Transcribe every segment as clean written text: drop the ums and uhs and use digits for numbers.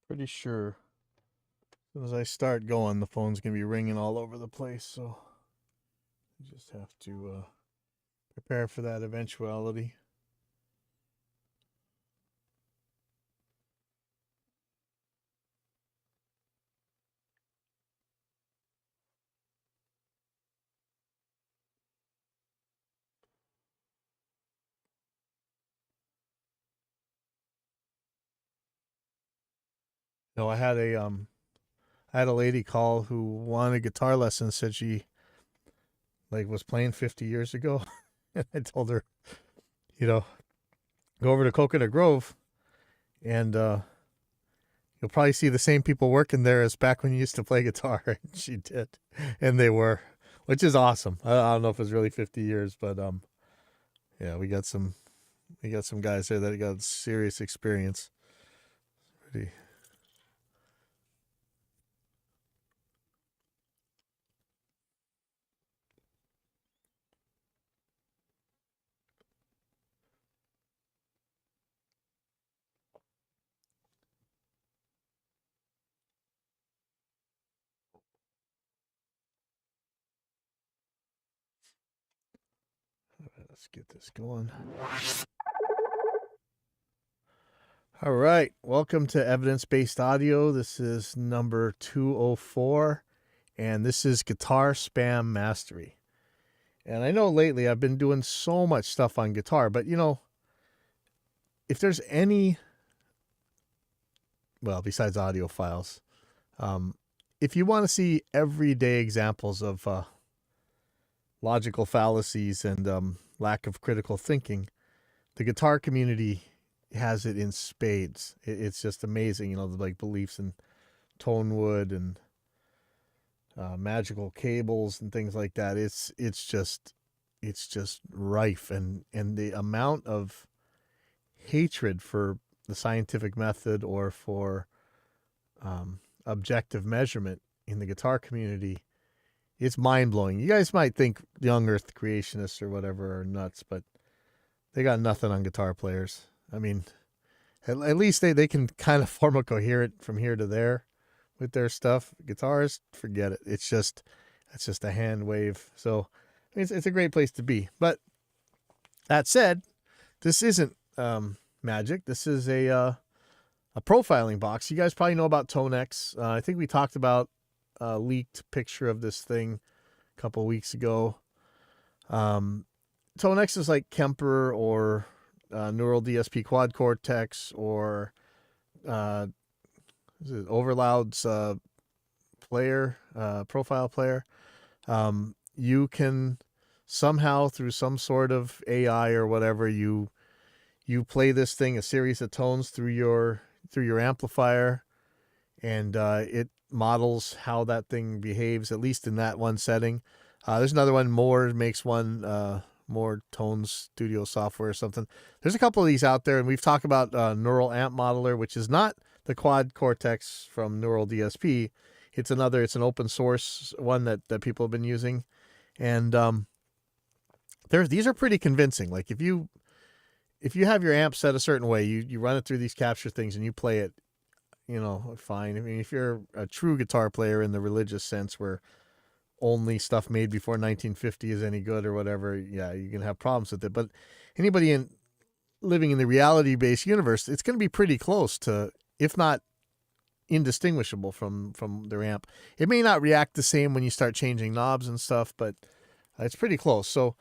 Pretty sure as soon as I start going, the phone's gonna be ringing all over the place. So you just have to prepare for that eventuality. No, I had a lady call who wanted guitar lessons. Said she was playing 50 years ago. And I told her, you know, go over to Coconut Grove and you'll probably see the same people working there as back when you used to play guitar. And she did, and they were, which is awesome. I don't know if it's really 50 years, but yeah, we got some guys there that got serious experience. Pretty. Let's get this going. All right, welcome to Evidence Based Audio. This is number 204, and this is Guitar Spam Mastery. And I know lately I've been doing so much stuff on guitar, but if there's any, well, besides audio files, um, if you want to see everyday examples of logical fallacies and lack of critical thinking, the guitar community has it in spades. It's just amazing, like beliefs in tone wood and magical cables and things like that. It's just rife, and the amount of hatred for the scientific method or for objective measurement in the guitar community, it's mind blowing. You guys might think young Earth creationists or whatever are nuts, but they got nothing on guitar players. I mean, at least they can kind of form a coherent from here to there with their stuff. Guitarists, forget it. It's just a hand wave. So it's a great place to be. But that said, this isn't magic. This is a profiling box. You guys probably know about Tonex. I think we talked about a leaked picture of this thing a couple weeks ago. Tonex is like Kemper or Neural DSP Quad Cortex or Overloud's profile player. You can somehow, through some sort of AI or whatever, you play this thing a series of tones through your amplifier, and it models how that thing behaves, at least in that one setting. There's another one, makes one, More Tones Studio Software or something. There's a couple of these out there, and we've talked about Neural Amp Modeler, which is not the Quad Cortex from Neural DSP. It's an open source one that people have been using, and these are pretty convincing. Like if you have your amp set a certain way, you run it through these capture things and you play it, fine. I mean, if you're a true guitar player in the religious sense, where only stuff made before 1950 is any good or whatever, yeah, you can have problems with it. But anybody living in the reality-based universe, it's going to be pretty close to, if not indistinguishable from their amp. It may not react the same when you start changing knobs and stuff, but it's pretty close. So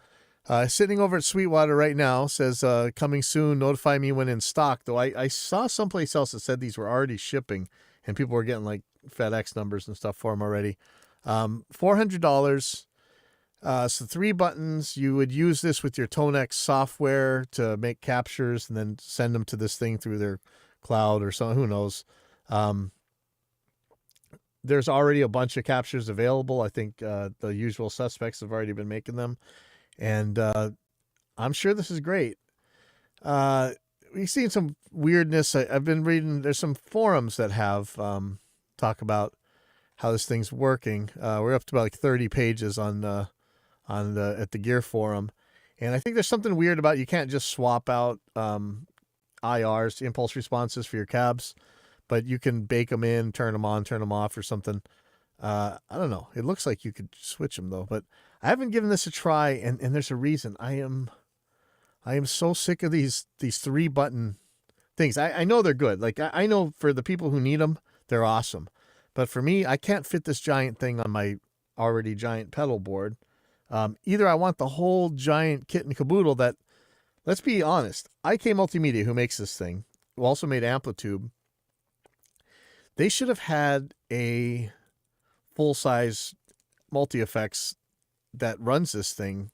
sitting over at Sweetwater right now, says coming soon, notify me when in stock. Though I saw someplace else that said these were already shipping and people were getting like FedEx numbers and stuff for them already. $400. So 3 buttons. You would use this with your Tonex software to make captures and then send them to this thing through their cloud or something. Who knows? There's already a bunch of captures available. I think the usual suspects have already been making them. And I'm sure this is great. We've seen some weirdness. I've been reading, there's some forums that have talk about how this thing's working. We're up to about like 30 pages at the Gear Forum, and I think there's something weird about you can't just swap out IRs, impulse responses, for your cabs, but you can bake them in, turn them on, turn them off or something. I don't know. It looks like you could switch them though, but I haven't given this a try, and there's a reason. I am so sick of these 3-button things. I know they're good. Like I know for the people who need them, they're awesome. But for me, I can't fit this giant thing on my already giant pedal board. Either I want the whole giant kit and caboodle that, let's be honest, IK Multimedia, who makes this thing, who also made Amplitube, they should have had a full-size multi-effects that runs this thing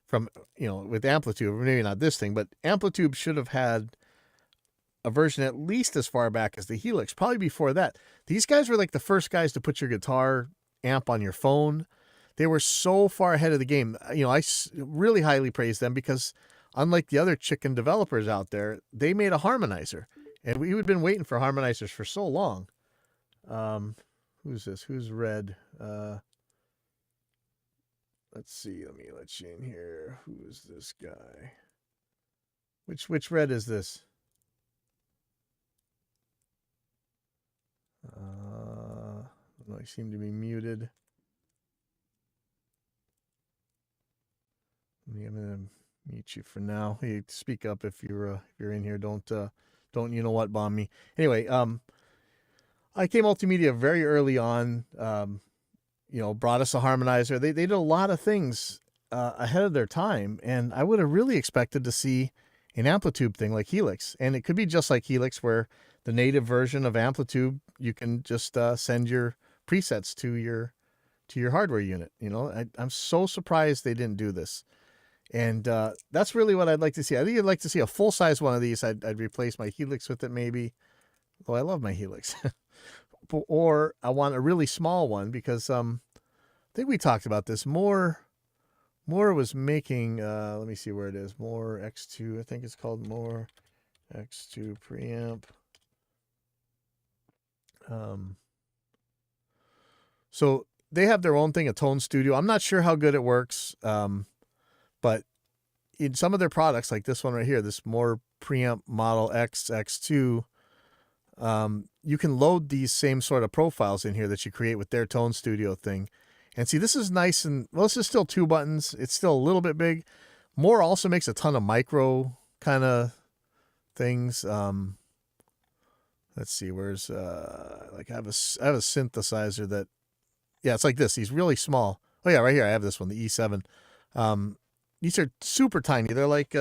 from, with Amplitube. Maybe not this thing, but Amplitube should have had a version at least as far back as the Helix, probably before that. These guys were like the first guys to put your guitar amp on your phone. They were so far ahead of the game. I really highly praise them because unlike the other chicken developers out there, they made a harmonizer. And we've been waiting for harmonizers for so long. Who's this? Who's Red? Let's see. Let me let you in here. Who is this guy? Which Red is this? No, he seemed to be muted. I'm gonna mute you for now. Hey, speak up if you're in here. Don't you know what, bomb me. Anyway, IK Multimedia very early on, brought us a harmonizer. They did a lot of things ahead of their time, and I would have really expected to see an Amplitube thing like Helix, and it could be just like Helix, where the native version of Amplitube, you can just send your presets to your hardware unit. I'm so surprised they didn't do this. And that's really what I'd like to see. I think I'd like to see a full-size one of these. I'd replace my Helix with it maybe. Though I love my Helix. Or I want a really small one because I think we talked about this. More was making, let me see where it is. More X2, I think it's called More X2 preamp. So they have their own thing, a Tone Studio. I'm not sure how good it works. But in some of their products, like this one right here, this More preamp Model X X2, you can load these same sort of profiles in here that you create with their Tone Studio thing. And see, this is nice, and well, this is still 2 buttons. It's still a little bit big. More also makes a ton of micro kind of things. Let's see, where's I have a synthesizer that, yeah, it's like this. He's really small. Oh yeah, right here I have this one, the E7. These are super tiny. They're like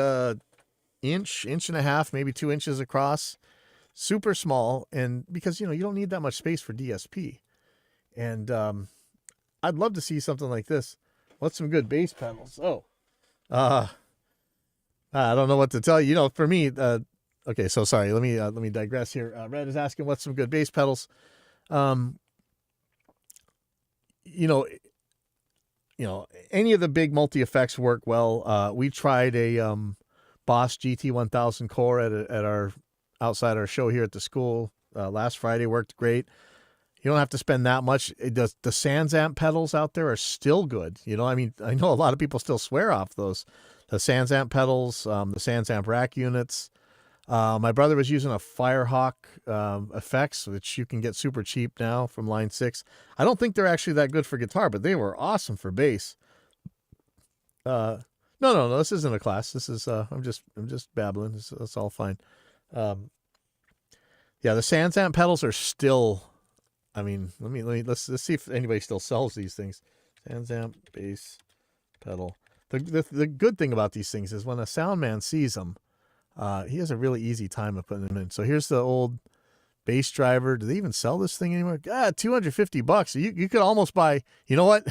inch and a half, maybe 2 inches across. Super small, and because you don't need that much space for DSP. And I'd love to see something like this. What's some good bass pedals? I don't know what to tell you. For me, okay, so sorry. Let me digress here. Red is asking what's some good bass pedals. Any of the big multi-effects work well. We tried a Boss GT1000 Core at our outside our show here at the school last Friday. Worked great. You don't have to spend that much. The SansAmp pedals out there are still good. I know a lot of people still swear off those. The SansAmp pedals, the SansAmp rack units. My brother was using a Firehawk effects, which you can get super cheap now from Line 6. I don't think they're actually that good for guitar, but they were awesome for bass. No, this isn't a class. This is I'm just babbling. That's all fine. Yeah, the SansAmp pedals are still. Let's see if anybody still sells these things. SansAmp bass pedal. The good thing about these things is when a sound man sees them, he has a really easy time of putting them in. So here's the old bass driver. Do they even sell this thing anymore? God, $250. You could almost buy. You know what?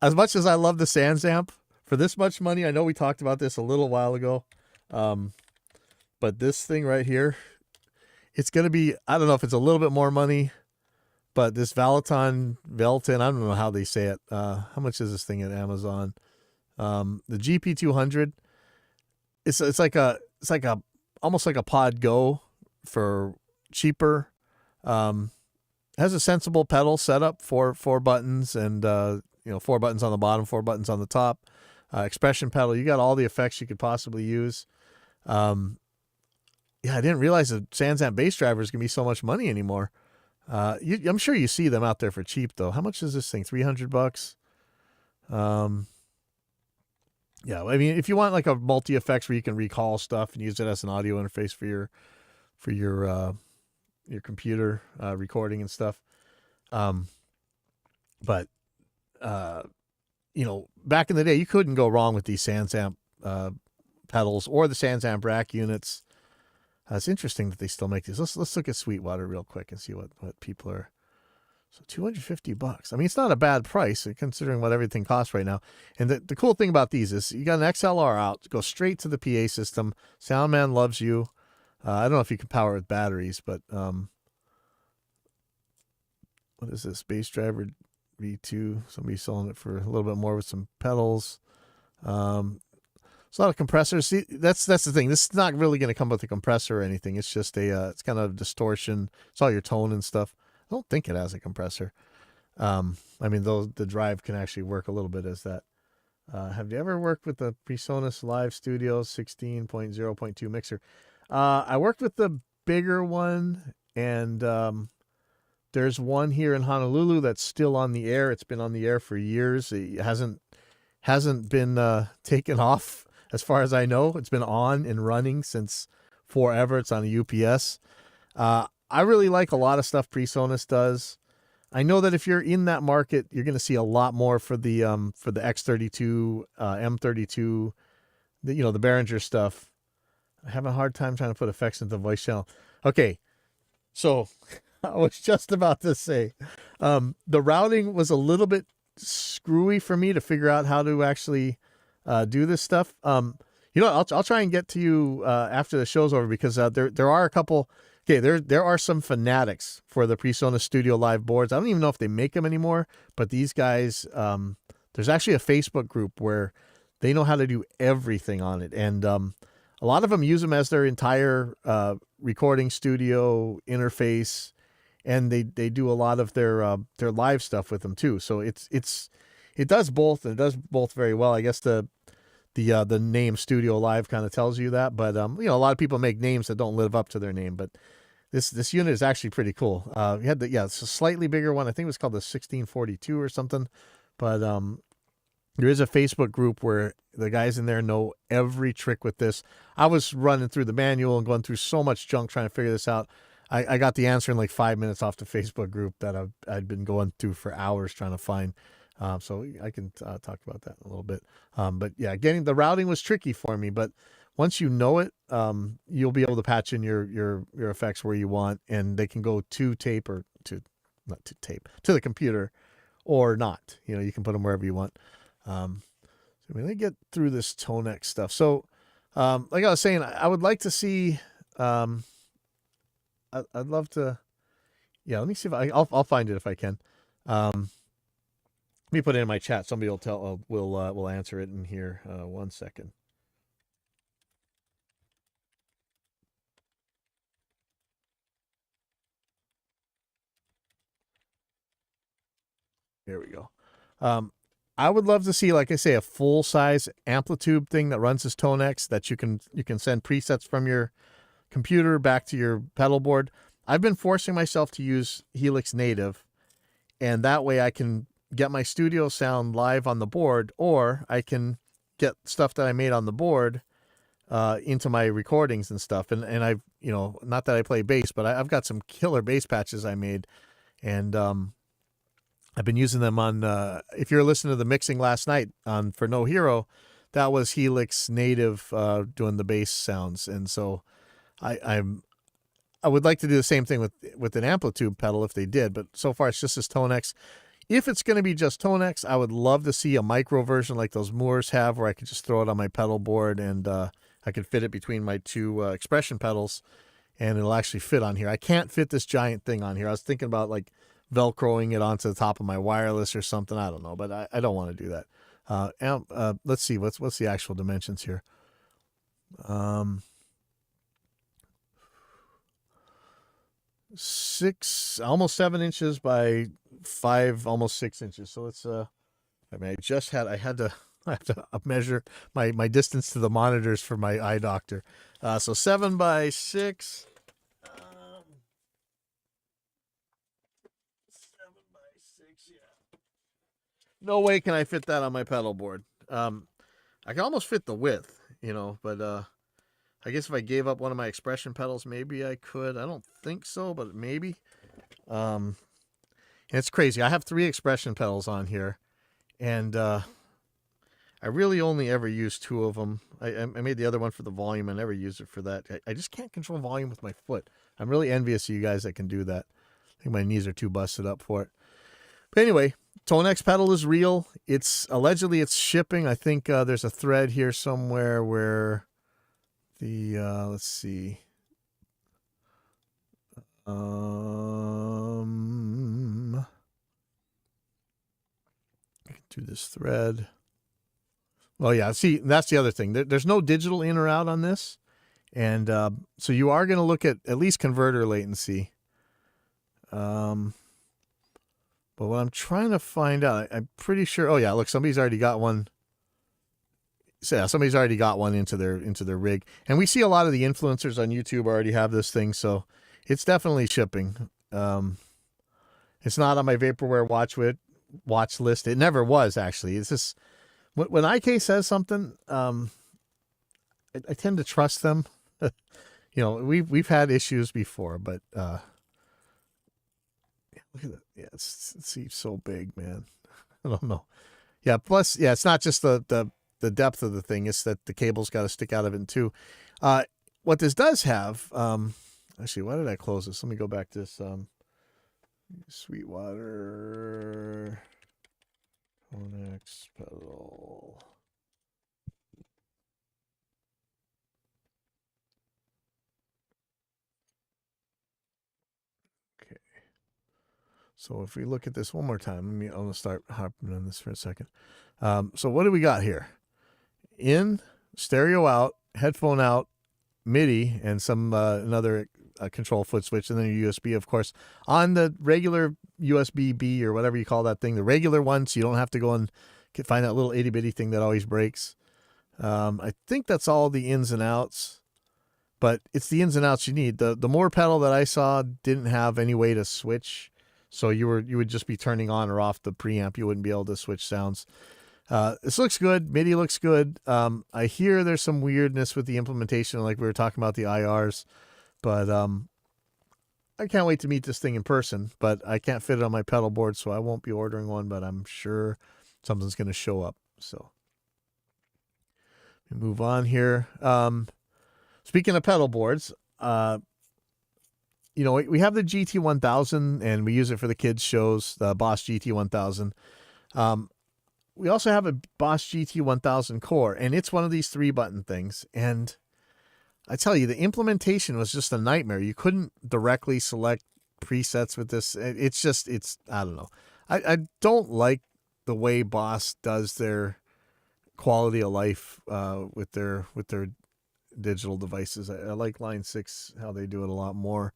As much as I love the SansAmp, for this much money, I know we talked about this a little while ago, but this thing right here, it's going to be, I don't know if it's a little bit more money, but this Velton, I don't know how they say it. How much is this thing at Amazon? The GP200, it's like almost like a Pod Go for cheaper. Has a sensible pedal setup for 4 buttons and 4 buttons on the bottom, 4 buttons on the top. Expression pedal. You got all the effects you could possibly use. Yeah, I didn't realize that SansAmp bass drivers can be so much money anymore. I'm sure you see them out there for cheap though. How much is this thing? $300. Um, yeah, I mean, if you want like a multi effects where you can recall stuff and use it as an audio interface for your computer recording and stuff. But back in the day, you couldn't go wrong with these SansAmp pedals or the SansAmp rack units. It's interesting that they still make these. Let's look at Sweetwater real quick and see what people are. So $250. I mean, it's not a bad price considering what everything costs right now. And the cool thing about these is you got an XLR out, go straight to the PA system. Soundman loves you. I don't know if you can power it with batteries, but what is this? Bass driver V2. Somebody's selling it for a little bit more with some pedals. It's a lot of compressors. See, that's the thing. This is not really going to come with a compressor or anything. It's just it's kind of distortion. It's all your tone and stuff. I don't think it has a compressor. I mean, though the drive can actually work a little bit as that. Have you ever worked with the PreSonus Live Studio 16.0.2 mixer? I worked with the bigger one, and there's one here in Honolulu that's still on the air. It's been on the air for years. It hasn't been taken off as far as I know. It's been on and running since forever. It's on a UPS. I really like a lot of stuff PreSonus does. I know that if you're in that market, you're going to see a lot more for the X32, M32, the Behringer stuff. I'm having a hard time trying to put effects into the voice channel. Okay, so I was just about to say, the routing was a little bit screwy for me to figure out how to actually do this stuff. I'll try and get to you after the show's over, because there are a couple. Okay, there are some fanatics for the PreSonus Studio Live boards. I don't even know if they make them anymore, but these guys, there's actually a Facebook group where they know how to do everything on it, and a lot of them use them as their entire recording studio interface, and they do a lot of their live stuff with them too. So it does both, and it does both very well. I guess the name Studio Live kind of tells you that, but a lot of people make names that don't live up to their name. But this unit is actually pretty cool. We had it's a slightly bigger one. I think it was called the 1642 or something. But there is a Facebook group where the guys in there know every trick with this. I was running through the manual and going through so much junk trying to figure this out. I got the answer in like 5 minutes off the Facebook group that I'd been going through for hours trying to find. So I can talk about that in a little bit. But yeah, getting the routing was tricky for me, but once you know it, you'll be able to patch in your effects where you want, and they can go to tape or to the computer or not. You can put them wherever you want. So let me get through this Tonex stuff. So, like I was saying, I would like to see, I'd love to, let me see if I'll find it if I can. Let me put it in my chat. Somebody will answer it in here. 1 second. There we go. I would love to see, like I say, a full size Amplitube thing that runs as Tonex, that you can send presets from your computer back to your pedal board. I've been forcing myself to use Helix Native, and that way I can get my studio sound live on the board, or I can get stuff that I made on the board into my recordings and stuff. And I've, not that I play bass, but I've got some killer bass patches I made, and I've been using them on, if you're listening to the mixing last night for No Hero, that was Helix Native doing the bass sounds. And so I would like to do the same thing with an Amplitube pedal if they did, but so far it's just this Tonex. If it's going to be just Tonex, I would love to see a micro version like those Moores have, where I could just throw it on my pedal board and I could fit it between my two expression pedals, and it'll actually fit on here. I can't fit this giant thing on here. I was thinking about like Velcroing it onto the top of my wireless or something. I don't know, but I don't want to do that. Let's see, what's the actual dimensions here? 6, almost 7 inches by 5, almost 6 inches. So let's I had to I have to measure my distance to the monitors for my eye doctor. So 7x6. 7x6, yeah. No way can I fit that on my pedal board. I can almost fit the width, but I guess if I gave up one of my expression pedals, maybe I could. I don't think so, but maybe. And it's crazy. I have 3 expression pedals on here, and I really only ever use 2 of them. I made the other one for the volume. I never used it for that. I just can't control volume with my foot. I'm really envious of you guys that can do that. I think my knees are too busted up for it. But anyway, Tonex pedal is real. Allegedly it's shipping. I think there's a thread here somewhere where the let's see. I can do this thread. Well, yeah. See, that's the other thing. There's no digital in or out on this, and so you are going to look at least converter latency. But what I'm trying to find out, I'm pretty sure. Oh yeah, look, somebody's already got one. So yeah, somebody's already got one into their rig, and we see a lot of the influencers on YouTube already have this thing, so it's definitely shipping. It's not on my Vaporware watch list. It never was, actually. It's just when IK says something, I tend to trust them. We've had issues before, but look at that. Yeah, it's so big, man. I don't know. Yeah, plus, yeah, it's not just the depth of the thing. It's that the cable's got to stick out of it, too. What this does have, actually, why did I close this? Let me go back to this. Sweetwater Tonex pedal. Okay. So if we look at this one more time, I'm going to start hopping on this for a second. So what do we got here? In, stereo out, headphone out, MIDI, and some another control foot switch, and then your USB, of course. On the regular USB-B or whatever you call that thing, the regular one, so you don't have to go and find that little itty-bitty thing that always breaks. I think that's all the ins and outs, but it's the ins and outs you need. The more pedal that I saw didn't have any way to switch, so you would just be turning on or off the preamp. You wouldn't be able to switch sounds. This looks good. MIDI looks good. I hear there's some weirdness with the implementation, like we were talking about the IRs, but I can't wait to meet this thing in person, but I can't fit it on my pedal board, so I won't be ordering one, but I'm sure something's going to show up. So we move on here. Speaking of pedal boards, we have the GT1000 and we use it for the kids shows, the Boss GT1000. We also have a Boss GT1000 Core, and it's one of these 3-button things. And I tell you, the implementation was just a nightmare. You couldn't directly select presets with this. I don't know. I don't like the way Boss does their quality of life with their digital devices. I like Line 6, how they do it a lot more.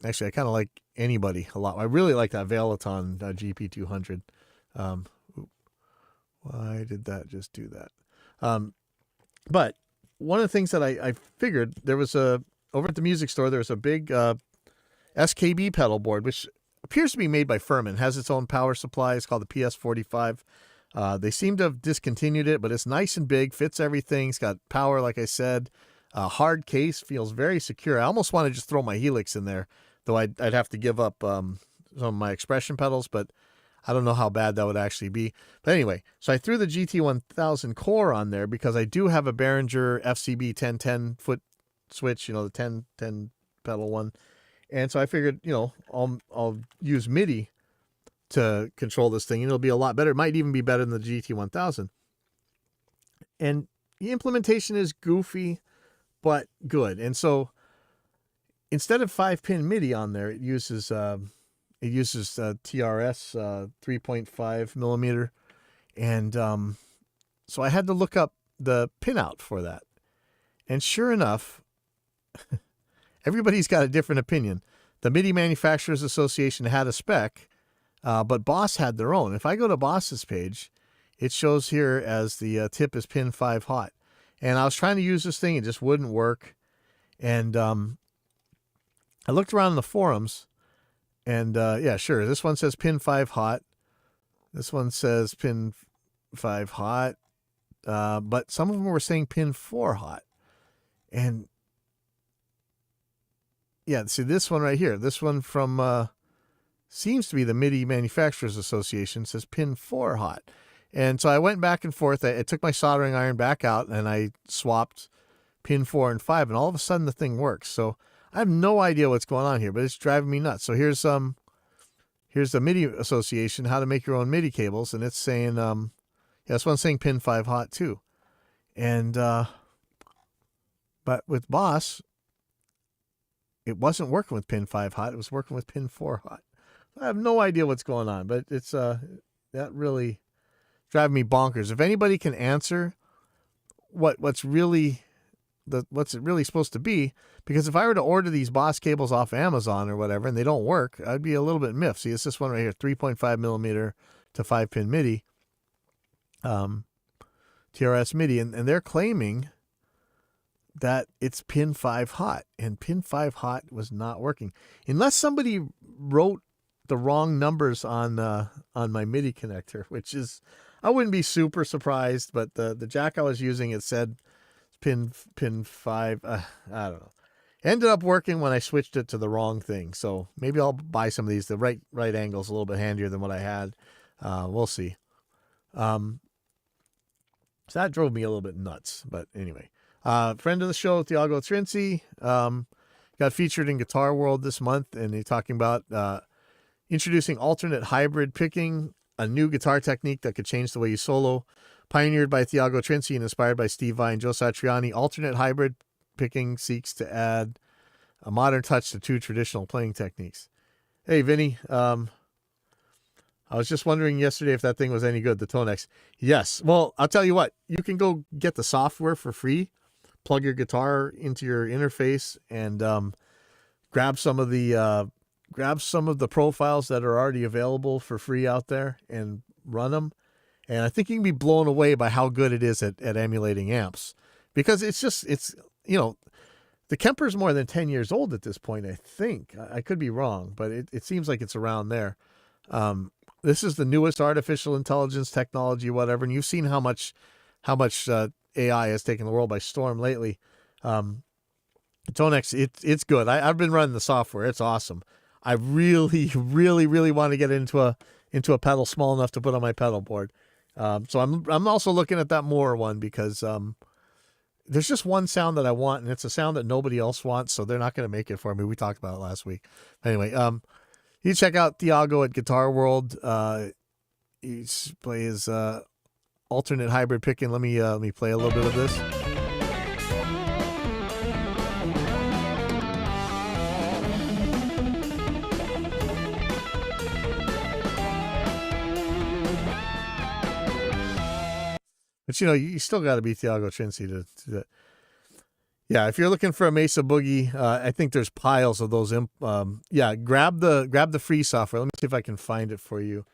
Actually, I kind of like Anybody a lot. I really like that Veloton GP200. Why did that just do that? But one of the things that I figured, there was over at the music store, there was a big SKB pedal board, which appears to be made by Furman, has its own power supply. It's called the PS45. They seem to have discontinued it, but it's nice and big, fits everything. It's got power, like I said. Hard case, feels very secure. I almost want to just throw my Helix in there, though I'd have to give up some of my expression pedals, but I don't know how bad that would actually be. But anyway, so I threw the GT1000 Core on there because I do have a Behringer FCB 1010 foot switch, the 1010 pedal one. And so I figured, I'll use MIDI to control this thing, and it'll be a lot better. It might even be better than the GT1000. And the implementation is goofy, but good. And so instead of 5-pin MIDI on there, it uses TRS 3.5 millimeter. And so I had to look up the pinout for that. And sure enough, everybody's got a different opinion. The MIDI Manufacturers Association had a spec, but Boss had their own. If I go to Boss's page, it shows here as the tip is pin 5 hot. And I was trying to use this thing, it just wouldn't work. And I looked around in the forums, and yeah, sure, this one says pin 5 hot. This one says pin 5 hot. But some of them were saying pin 4 hot. And yeah, see this one right here, this one from seems to be the MIDI Manufacturers Association, says pin 4 hot. And so I went back and forth. I took my soldering iron back out and I swapped pin 4 and 5, and all of a sudden the thing works. So I have no idea what's going on here, but it's driving me nuts. So here's the MIDI Association, how to make your own MIDI cables, and it's saying yeah, this one's saying pin 5 hot too. And but with Boss, it wasn't working with pin 5 hot, it was working with pin 4 hot. I have no idea what's going on, but it's that really driving me bonkers. If anybody can answer what's it really supposed to be, because if I were to order these Boss cables off Amazon or whatever and they don't work, I'd be a little bit miffed. See, it's this one right here, 3.5 millimeter to 5-pin MIDI, TRS MIDI, and they're claiming that it's pin 5 hot, and pin 5 hot was not working. Unless somebody wrote the wrong numbers on my MIDI connector, which is, I wouldn't be super surprised, but the jack I was using, it said pin 5. I don't know. Ended up working when I switched it to the wrong thing. So maybe I'll buy some of these. The right angle's a little bit handier than what I had. We'll see. So that drove me a little bit nuts. But anyway, friend of the show, Thiago Trinci, got featured in Guitar World this month, and he's talking about introducing alternate hybrid picking, a new guitar technique that could change the way you solo. Pioneered by Thiago Trinci and inspired by Steve Vai and Joe Satriani, alternate hybrid picking seeks to add a modern touch to two traditional playing techniques. Hey, Vinny, I was just wondering yesterday if that thing was any good, the Tonex. Yes. Well, I'll tell you what, you can go get the software for free, plug your guitar into your interface, and grab some of the profiles that are already available for free out there and run them. And I think you can be blown away by how good it is at emulating amps, because it's the Kemper's more than 10 years old at this point. I think I could be wrong, but it seems like it's around there. This is the newest artificial intelligence technology, whatever. And you've seen how much AI has taken the world by storm lately. Tonex, it's good. I've been running the software. It's awesome. I really, really, really want to get into a pedal small enough to put on my pedal board. So I'm also looking at that Moorer one, because there's just one sound that I want, and it's a sound that nobody else wants, so they're not going to make it for me. We talked about it last week. Anyway, you check out Thiago at Guitar World. He plays alternate hybrid picking. Let me play a little bit of this. But you still got to be Thiago Trinci to do that. Yeah, if you're looking for a Mesa Boogie, I think there's piles of those. Yeah, grab the free software. Let me see if I can find it for you.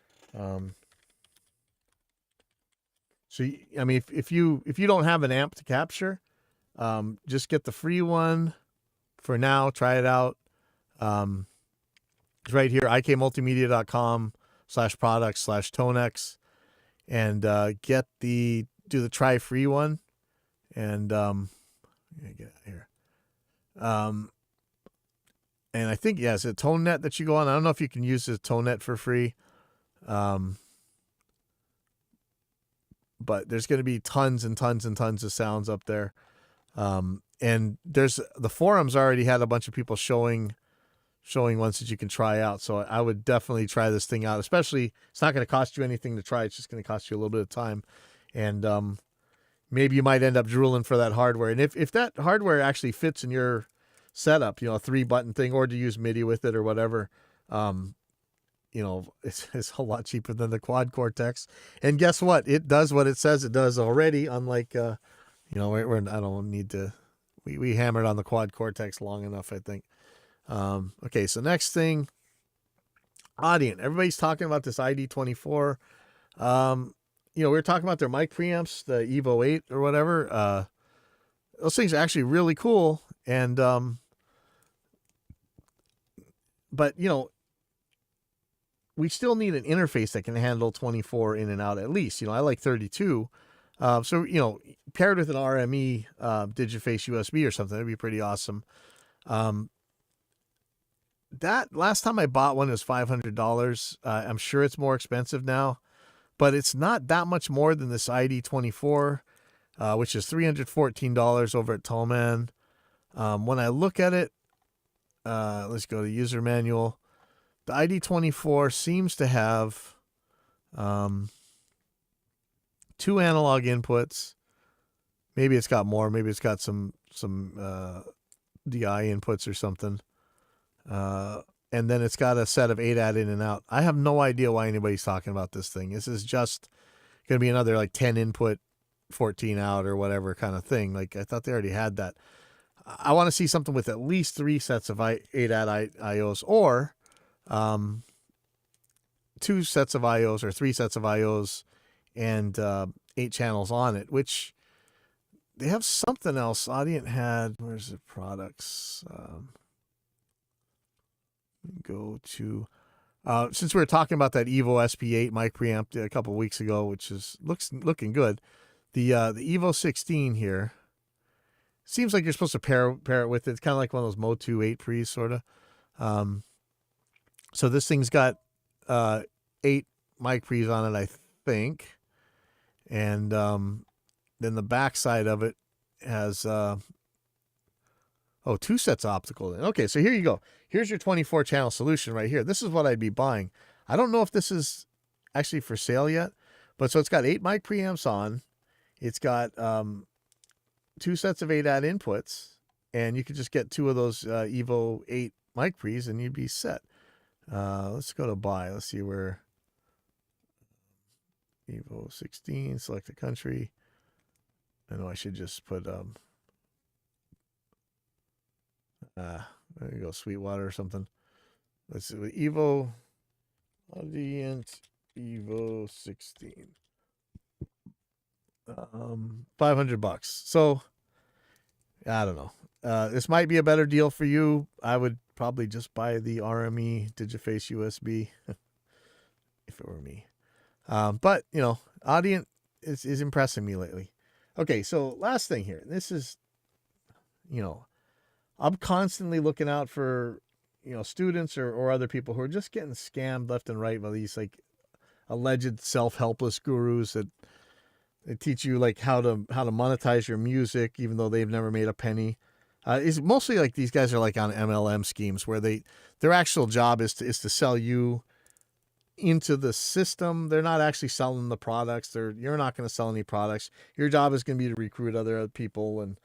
So I mean, if you don't have an amp to capture, just get the free one for now. Try it out. It's right here, ikmultimedia.com/products/Tonex, and do the try free one, and get it here. And I think, yeah, it's a ToneNet that you go on. I don't know if you can use the ToneNet for free. But there's going to be tons and tons and tons of sounds up there. And the forums already had a bunch of people showing ones that you can try out. So I would definitely try this thing out, especially it's not going to cost you anything to try. It's just going to cost you a little bit of time. And maybe you might end up drooling for that hardware. And if that hardware actually fits in your setup, a 3-button thing, or to use MIDI with it or whatever, it's a lot cheaper than the Quad Cortex. And guess what? It does what it says it does already. Unlike, I don't need to. We hammered on the Quad Cortex long enough, I think. Okay, so next thing, Audient. Everybody's talking about this ID24. we were talking about their mic preamps, the Evo 8 or whatever. Those things are actually really cool. And, but, we still need an interface that can handle 24 in and out at least. I like 32. So, paired with an RME Digiface USB or something, that'd be pretty awesome. That last time I bought one was $500. I'm sure it's more expensive now, but it's not that much more than this ID24, which is $314 over at Tollman. When I look at it, let's go to user manual. The ID24 seems to have 2 analog inputs. Maybe it's got more. Maybe it's got some DI inputs or something. And then it's got a set of 8-add in and out. I have no idea why anybody's talking about this thing. This is just going to be another like 10 input, 14 out or whatever kind of thing. Like I thought they already had that. I want to see something with at least 3 sets of 8-add IOs or 2 sets of IOs or 3 sets of IOs and 8 channels on it, which they have something else. Audient had, where's the products? Go to, since we were talking about that Evo SP8 mic preamp a couple of weeks ago, which is looking good. The Evo 16 here seems like you're supposed to pair it with it. It's kind of like one of those Motu 8 pre's sort of. So this thing's got 8 mic pre's on it, I think. And then the back side of it has 2 sets of optical. Okay, so here you go. Here's your 24 channel solution right here. This is what I'd be buying. I don't know if this is actually for sale yet, but so it's got 8 mic preamps on. It's got 2 sets of 8-add inputs, and you could just get 2 of those Evo 8 mic pre's and you'd be set. Let's go to buy. Let's see where Evo 16, select a country. I know I should just put there you go, Sweetwater or something. Let's see, Evo Audient Evo 16. $500. So I don't know. This might be a better deal for you. I would probably just buy the RME Digiface USB if it were me. But Audient is impressing me lately. Okay, so last thing here. This is, I'm constantly looking out for, students or other people who are just getting scammed left and right by these like alleged self-helpless gurus that they teach you like how to monetize your music, even though they've never made a penny. It's mostly like these guys are like on MLM schemes where their actual job is to sell you into the system. They're not actually selling the products. You're not going to sell any products. Your job is going to be to recruit other people. And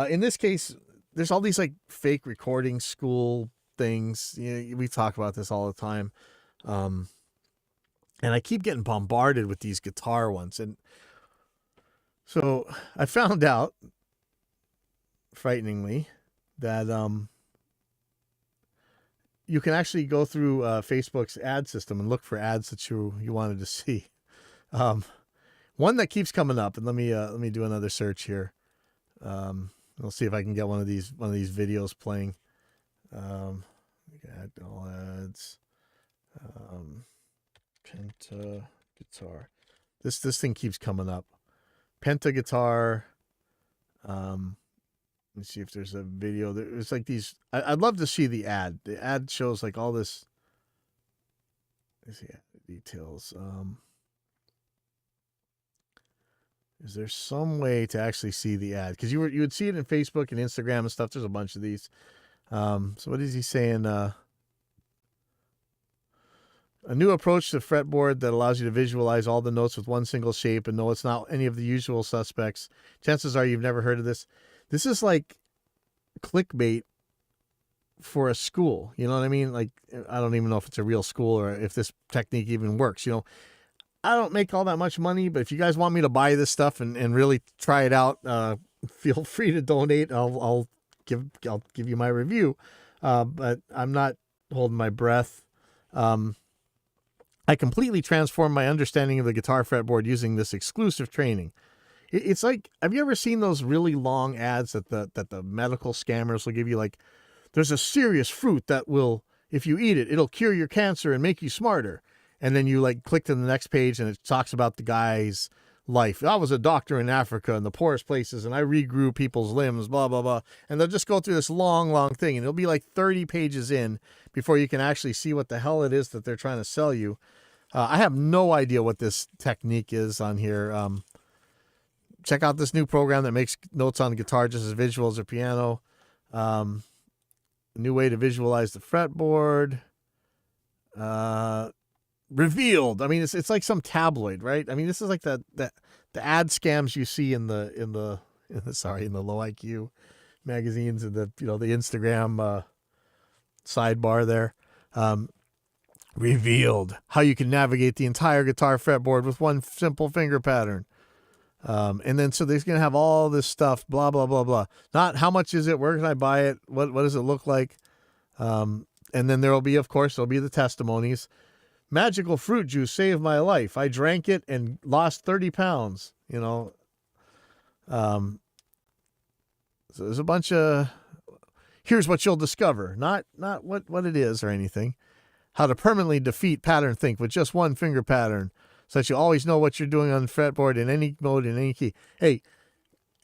in this case, there's all these like fake recording school things. We talk about this all the time. And I keep getting bombarded with these guitar ones. And so I found out, frighteningly, that you can actually go through Facebook's ad system and look for ads that you wanted to see. One that keeps coming up, and let me do another search here. I'll see if I can get one of these videos playing. Add all ads. Penta guitar. This thing keeps coming up. Penta guitar. Let's see if there's a video. There's like these. I'd love to see the ad. The ad shows like all this. Let's see details. Is there some way to actually see the ad? Because you would see it in Facebook and Instagram and stuff. There's a bunch of these. So what is he saying? A new approach to fretboard that allows you to visualize all the notes with one single shape and know it's not any of the usual suspects. Chances are you've never heard of this. This is like clickbait for a school. You know what I mean? Like, I don't even know if it's a real school or if this technique even works. I don't make all that much money, but if you guys want me to buy this stuff and really try it out, feel free to donate. I'll give you my review. But I'm not holding my breath. I completely transformed my understanding of the guitar fretboard using this exclusive training. It's like, have you ever seen those really long ads that the medical scammers will give you? Like, there's a serious fruit that will, if you eat it, it'll cure your cancer and make you smarter. And then you like click to the next page and it talks about the guy's life. I was a doctor in Africa in the poorest places and I regrew people's limbs, blah, blah, blah. And they'll just go through this long, long thing and it'll be like 30 pages in before you can actually see what the hell it is that they're trying to sell you. I have no idea what this technique is on here. Check out this new program that makes notes on the guitar just as visual as a piano. New way to visualize the fretboard. Revealed. I mean, it's like some tabloid, right? I mean, this is like the ad scams you see in the low IQ magazines and the Instagram sidebar there. Revealed, how you can navigate the entire guitar fretboard with one simple finger pattern. And then so they're going to have all this stuff, blah, blah, blah, blah. Not how much is it? Where can I buy it? What does it look like? And then there'll be the testimonies. Magical fruit juice saved my life. I drank it and lost 30 pounds, So there's a bunch of, here's what you'll discover. Not what it is or anything. How to permanently defeat pattern think with just one finger pattern, so that you always know what you're doing on the fretboard in any mode, in any key. Hey,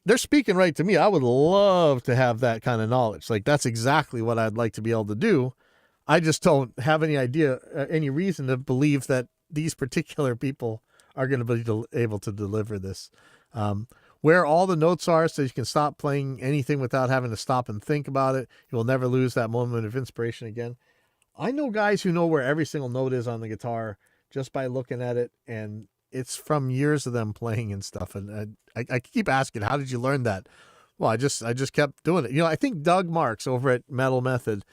they're speaking right to me. I would love to have that kind of knowledge. Like, that's exactly what I'd like to be able to do. I just don't have any idea, any reason to believe that these particular people are going to be able to deliver this. Where all the notes are so you can stop playing anything without having to stop and think about it. You will never lose that moment of inspiration again. I know guys who know where every single note is on the guitar just by looking at it, and it's from years of them playing and stuff. And I keep asking, how did you learn that? Well, I just kept doing it. I think Doug Marks over at Metal Method,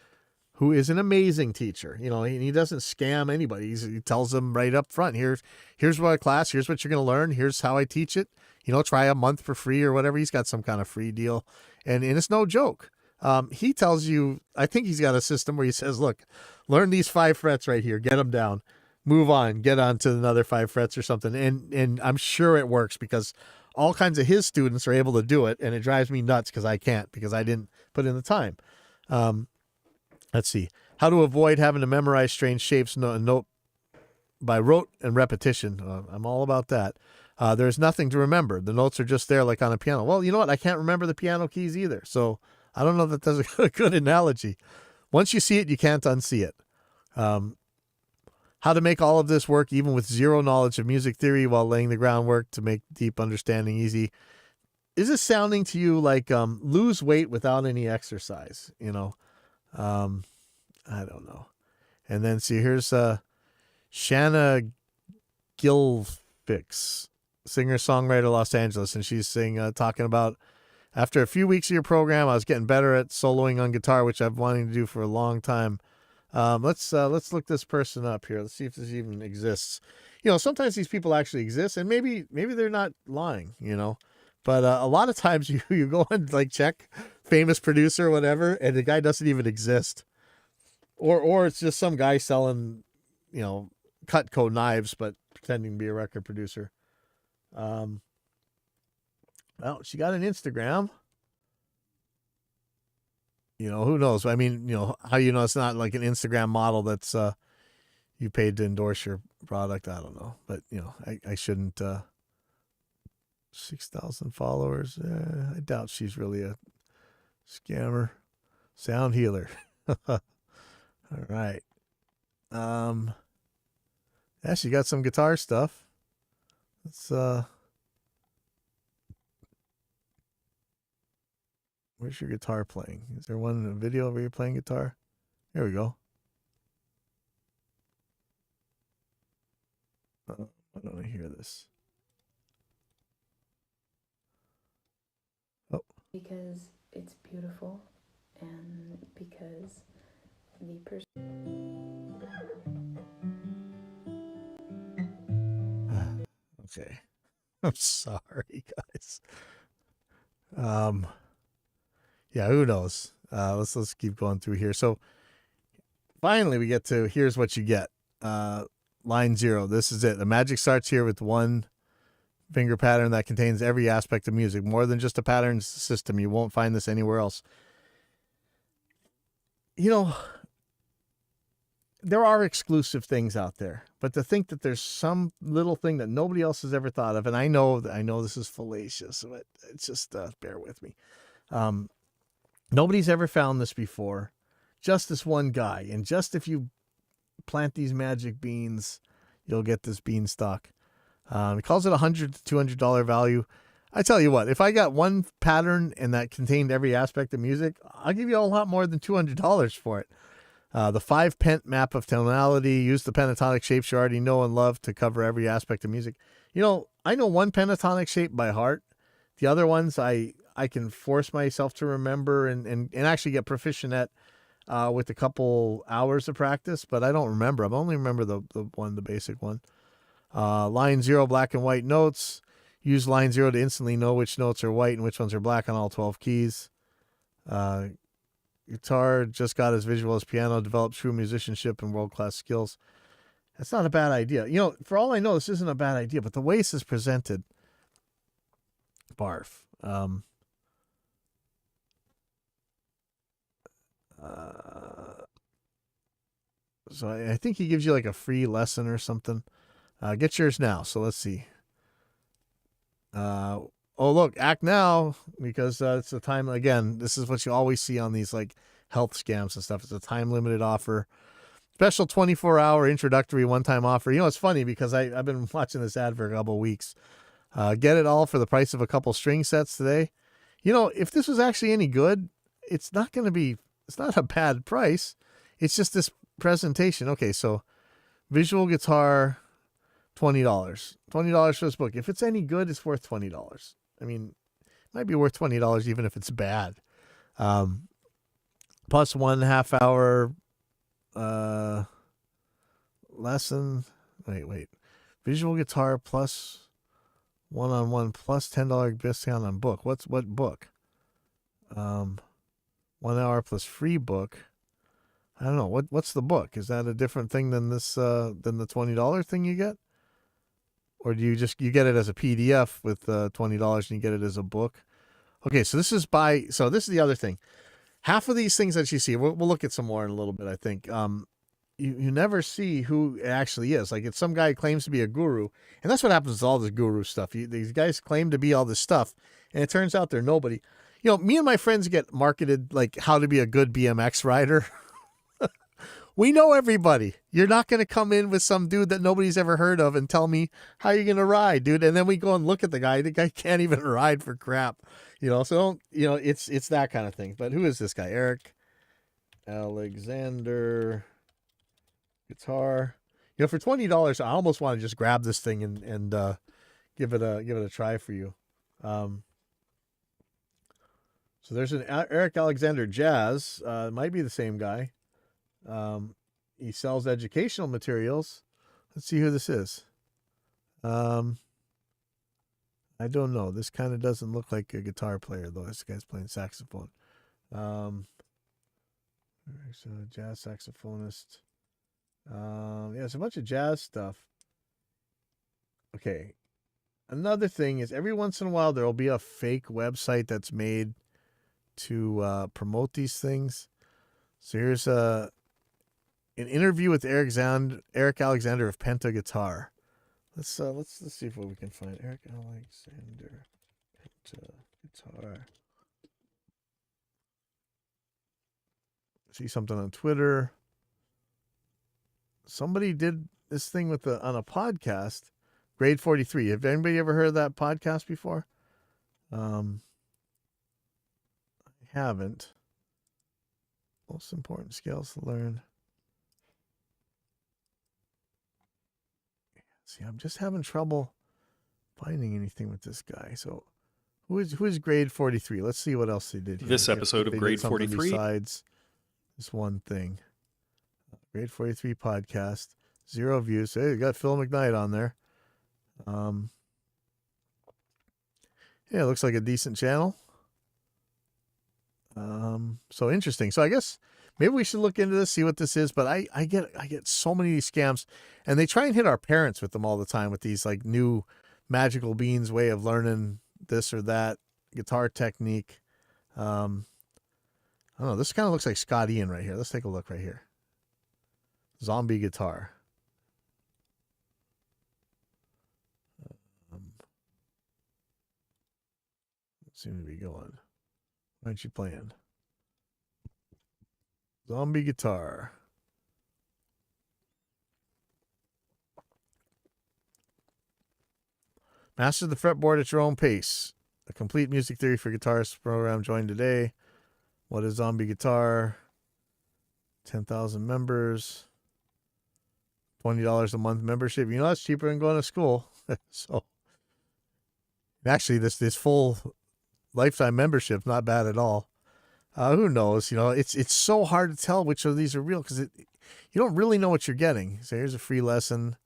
who is an amazing teacher, he doesn't scam anybody. He tells them right up front, here's what class, here's what you're going to learn, here's how I teach it. Try a month for free or whatever. He's got some kind of free deal, and it's no joke. He tells you, I think he's got a system where he says, look, learn these 5 frets right here, get them down, move on, get on to another 5 frets or something. And I'm sure it works because all kinds of his students are able to do it. And it drives me nuts because I can't, because I didn't put in the time. Let's see. How to avoid having to memorize strange shapes note by rote and repetition. I'm all about that. There's nothing to remember. The notes are just there like on a piano. Well, you know what? I can't remember the piano keys either. So I don't know that that's a good analogy. Once you see it, you can't unsee it. How to make all of this work even with zero knowledge of music theory while laying the groundwork to make deep understanding easy. Is this sounding to you like lose weight without any exercise? I don't know. And then see, here's Shanna Gilfix, singer-songwriter, Los Angeles, and she's talking about, after a few weeks of your program, I was getting better at soloing on guitar, which I've wanted to do for a long time. Let's look this person up here. Let's see if this even exists. Sometimes these people actually exist, and maybe they're not lying, But a lot of times you go and like check famous producer or whatever, and the guy doesn't even exist. Or it's just some guy selling, Cutco knives, but pretending to be a record producer. Well, she got an Instagram. Who knows? I mean, how it's not like an Instagram model that's you paid to endorse your product. I don't know. But, I shouldn't. 6,000 followers. I doubt she's really a scammer. Sound healer. All right. Yeah, she got some guitar stuff. Let's where's your guitar playing? Is there one in a video where you're playing guitar? There we go. Why don't I hear this? Oh. Because it's beautiful and because the person. Okay. I'm sorry, guys. Yeah, who knows? Let's keep going through here. So finally we get to here's what you get. line 0. This is it. The magic starts here with one finger pattern that contains every aspect of music, more than just a pattern system. You won't find this anywhere else. You know, there are exclusive things out there, but to think that there's some little thing that nobody else has ever thought of, and I know this is fallacious, but it's just bear with me. Nobody's ever found this before. Just this one guy, and just if you plant these magic beans, you'll get this beanstalk. He calls it $100 to $200 value. I tell you what, if I got one pattern and that contained every aspect of music, I'll give you a lot more than $200 for it. The 5-pent map of tonality, use the pentatonic shapes you already know and love to cover every aspect of music. You know, I know one pentatonic shape by heart. The other ones I can force myself to remember and actually get proficient at with a couple hours of practice, but I don't remember. I only remember the basic one. Line 0, black and white notes. Use line 0 to instantly know which notes are white and which ones are black on all 12 keys. Guitar, just got as visual as piano, developed true musicianship and world-class skills. That's not a bad idea. You know, for all I know, this isn't a bad idea, but the way this is presented, barf. So I think he gives you like a free lesson or something. Get yours now. So let's see. Oh, look, act now, because it's a time, again, this is what you always see on these like health scams and stuff. It's a time limited offer. Special 24-hour introductory one-time offer. You know, it's funny because I've been watching this ad for a couple of weeks. Get it all for the price of a couple string sets today. You know, if this was actually any good, it's not a bad price. It's just this presentation. Okay, so visual guitar, $20. $20 for this book. If it's any good, it's worth $20. I mean, it might be worth $20 even if it's bad. Plus 1.5 hour lesson. Wait. Visual guitar plus one-on-one plus $10 discount on book. What book? 1 hour plus free book. I don't know. What's the book? Is that a different thing than this than the $20 thing you get? Or do you get it as a PDF with $20 and you get it as a book? Okay, so this is the other thing. Half of these things that you see, we'll look at some more in a little bit, I think. You never see who it actually is. Like, it's some guy who claims to be a guru, and that's what happens with all this guru stuff. These guys claim to be all this stuff, and it turns out they're nobody. You know, me and my friends get marketed like how to be a good BMX rider. We know everybody. You're not going to come in with some dude that nobody's ever heard of and tell me how you're going to ride, dude. And then we go and look at the guy. The guy can't even ride for crap. You know, so it's that kind of thing. But who is this guy? Eric Alexander guitar. You know, for $20, I almost want to just grab this thing and give it a try for you. So there's an Eric Alexander Jazz. Might be the same guy. He sells educational materials. Let's see who this is. I don't know. This kind of doesn't look like a guitar player, though. This guy's playing saxophone. So jazz saxophonist. Yeah, it's a bunch of jazz stuff. Okay. Another thing is every once in a while there will be a fake website that's made to promote these things. So here's an interview with Eric Alexander of Penta Guitar. Let's see if we can find Eric Alexander Penta Guitar. See something on Twitter. Somebody did this thing on a podcast. Grade 43. Have anybody ever heard of that podcast before? I haven't. Most important skills to learn. See, I'm just having trouble finding anything with this guy. So, who is Grade 43? Let's see what else they did here. This episode of Grade 43. Besides this one thing. Grade 43 podcast. 0 views. Hey, you got Phil McKnight on there. Yeah, it looks like a decent channel. So interesting. So I guess maybe we should look into this, see what this is. But I get so many of these scams, and they try and hit our parents with them all the time with these like new magical beans way of learning this or that guitar technique. I don't know. This kind of looks like Scott Ian right here. Let's take a look right here. Zombie guitar. Seem to be going. Why aren't you playing? Zombie guitar. Master the fretboard at your own pace. A complete music theory for guitarists program joined today. What is zombie guitar? 10,000 members. $20 a month membership. You know, that's cheaper than going to school. So actually this full lifetime membership, not bad at all. Who knows? You know, it's so hard to tell which of these are real because you don't really know what you're getting. So here's a free lesson.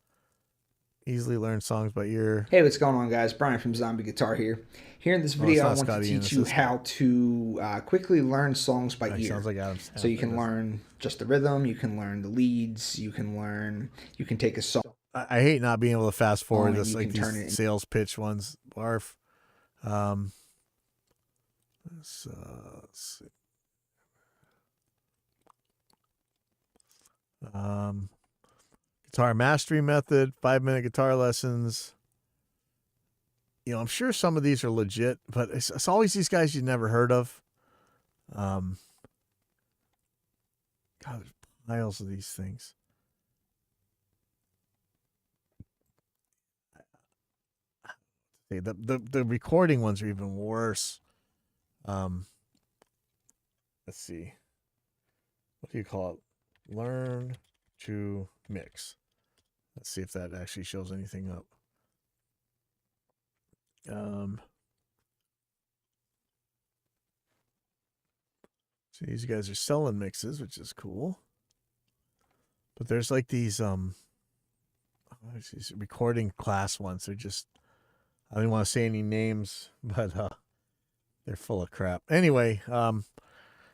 Easily learn songs by ear. Hey, what's going on, guys? Brian from Zombie Guitar here. Here in this video, I want to teach you how to quickly learn songs by ear. Sounds like Adam. So you can learn just the rhythm, you can learn the leads, you can take a song. I hate not being able to fast forward this, like these sales pitch ones. Barf. Let's see. Guitar mastery method, 5-minute guitar lessons. You know, I'm sure some of these are legit, but it's always these guys you've never heard of. God, there's piles of these things. The recording ones are even worse. Let's see. What do you call it? Learn to mix. Let's see if that actually shows anything up. So these guys are selling mixes, which is cool. But there's like these recording class ones. They're just, I don't want to say any names, but they're full of crap. Anyway,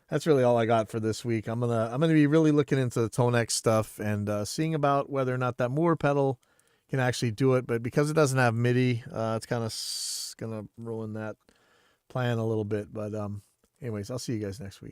that's really all I got for this week. I'm gonna be really looking into the Tonex stuff and seeing about whether or not that Moore pedal can actually do it. But because it doesn't have MIDI, it's kind of gonna ruin that plan a little bit. But anyways, I'll see you guys next week.